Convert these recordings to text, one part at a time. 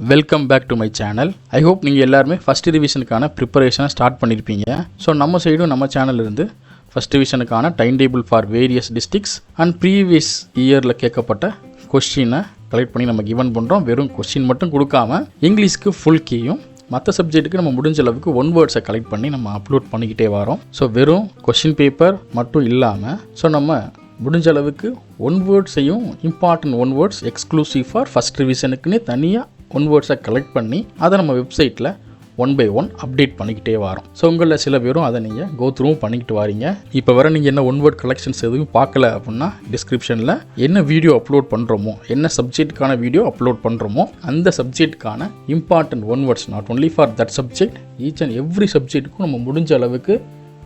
Welcome back to my channel. I hope நீங்கள் எல்லாருமே first ரிவிஷனுக்கான ப்ரிப்பரேஷனை ஸ்டார்ட் பண்ணியிருப்பீங்க. ஸோ நம்ம சைடும் நம்ம சேனல்லேருந்து ஃபஸ்ட் ரிவிஷனுக்கான time table for various districts and previous இயரில் கேட்கப்பட்ட கொஸ்டினை கலெக்ட் பண்ணி நம்ம கிவன் பண்ணுறோம். வெறும் கொஸ்டின் மட்டும் கொடுக்காம இங்கிலீஷ்க்கு ஃபுல் கீயும் மற்ற சப்ஜெக்ட்டுக்கு நம்ம முடிஞ்ச அளவுக்கு ஒன் வேர்ட்ஸை கலெக்ட் பண்ணி நம்ம அப்லோட் பண்ணிக்கிட்டே வரோம். ஸோ வெறும் கொஸ்டின் பேப்பர் மட்டும் இல்லாமல் ஸோ நம்ம முடிஞ்ச அளவுக்கு ஒன் வேர்ட்ஸையும் important one words exclusive for first ரிவிஷனுக்குன்னே தனியாக ஒன் வேர்ட்ஸை கலெக்ட் பண்ணி அதை நம்ம வெப்சைட்டில் ஒன் பை ஒன் அப்டேட் பண்ணிக்கிட்டே வரோம். ஸோ உங்களில் சில பேரும் அதை நீங்கள் கோ த்ரூவும் பண்ணிக்கிட்டு வரீங்க. இப்போ வர நீங்கள் என்ன ஒன் வேர்ட் கலெக்ஷன்ஸ் எதுவும் பார்க்கல அப்படின்னா டிஸ்கிரிப்ஷனில் என்ன வீடியோ அப்லோட் பண்ணுறோமோ, என்ன சப்ஜெக்ட்டுக்கான வீடியோ அப்லோட் பண்ணுறோமோ அந்த சப்ஜெக்ட்டுக்கான important one words not only for that subject, each and every சப்ஜெக்ட்டுக்கும் நம்ம முடிஞ்ச அளவுக்கு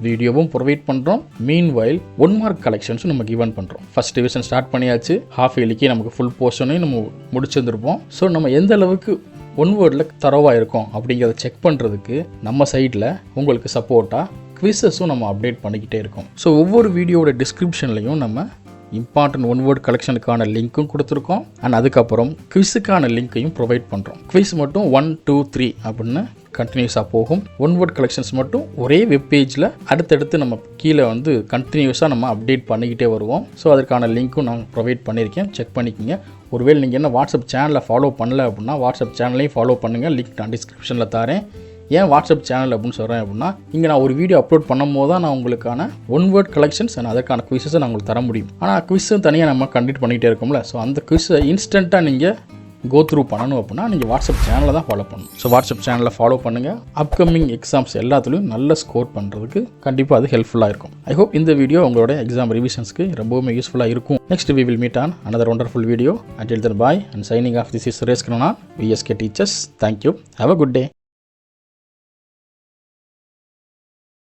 வீடியோவும் ப்ரொவைட் பண்ணுறோம். மீன் வைல் 1 மார்க் கலெக்ஷன்ஸும் நம்ம கிவன் பண்ணுறோம். ஃபஸ்ட் டிவிஷன் ஸ்டார்ட் பண்ணியாச்சு, ஹாஃப் இயர்லிக்கு நமக்கு ஃபுல் போர்ஷனையும் நம்ம முடிச்சிருந்துருப்போம். ஸோ நம்ம எந்த அளவுக்கு ஒன் வேர்டில் தரவாக இருக்கும் அப்படிங்கிறத செக் பண்ணுறதுக்கு நம்ம சைடில் உங்களுக்கு சப்போர்ட்டாக குவிஸஸும் நம்ம அப்டேட் பண்ணிக்கிட்டே இருக்கோம். ஸோ ஒவ்வொரு வீடியோவோட டிஸ்கிரிப்ஷன்லையும் நம்ம இம்பார்ட்டன்ட் ஒன் வேர்ட் கலெக்ஷனுக்கான லிங்க்கும் கொடுத்துருக்கோம் அண்ட் அதுக்கப்புறம் குவிஸுக்கான லிங்க்கையும் ப்ரொவைட் பண்ணுறோம். குவிஸ் மட்டும் 1, 2, 3 அப்படின்னு கண்டினியூஸாக போகும். ஒன் வேர்ட் கலெக்ஷன்ஸ் மட்டும் ஒரே வெப் பேஜில் அடுத்தடுத்து நம்ம கீழே கண்டினியூஸாக நம்ம அப்டேட் பண்ணிக்கிட்டே வருவோம். ஸோ அதற்கான லிங்க்கும் நான் ப்ரொவைட் பண்ணியிருக்கேன், செக் பண்ணிக்கோங்க. ஒருவேளை நீங்கள் என்ன வாட்ஸ்அப் சேனலில் ஃபாலோ பண்ணல அப்படின்னா வாட்ஸ்அப் சேனலையும் ஃபாலோ பண்ணுங்கள். லிங்க் நான் டிஸ்கிரிப்ஷனில் தரேன். ஏன் வாட்ஸ்அப் சேனல் அப்படின்னு சொல்கிறேன் அப்படின்னா இங்கே நான் ஒரு வீடியோ அப்லோட் பண்ணும் போது தான் நான் உங்களுக்கான ஒன் வேர்ட் கலெக்ஷன்ஸ் அண்ட் அதற்கான குவிஸஸை நான் உங்களுக்கு தர முடியும். ஆனால் குவிஸும் தனியாக நம்ம கண்டக்ட் பண்ணிகிட்டே இருக்கோம்ல. ஸோ அந்த குவிஸை இன்ஸ்டண்ட்டாக நீங்கள் கோ த்ரூ பண்ணணும் அப்படின்னா நீங்கள் வாட்ஸ்அப் சேனலில் தான் ஃபாலோ பண்ணணும். ஸோ வாட்ஸ்அப் சேனலில் ஃபாலோ பண்ணுங்கள். அப்கமிங் எக்ஸாம்ஸ் எல்லாத்துலேயும் நல்ல ஸ்கோர் பண்ணுறதுக்கு கண்டிப்பாக அது ஹெல்ப்ஃபுல்லாக இருக்கும். ஐ ஹோப் இந்த வீடியோ உங்களோட எக்ஸாம் ரிவிஷன்ஸ்க்கு ரொம்பவுமே யூஸ்ஃபுல்லாக இருக்கும். Next we will meet on another wonderful video. Until then, bye and signing off. This is Suresh Krishnan, VSK Teachers. Thank you. Have a good day.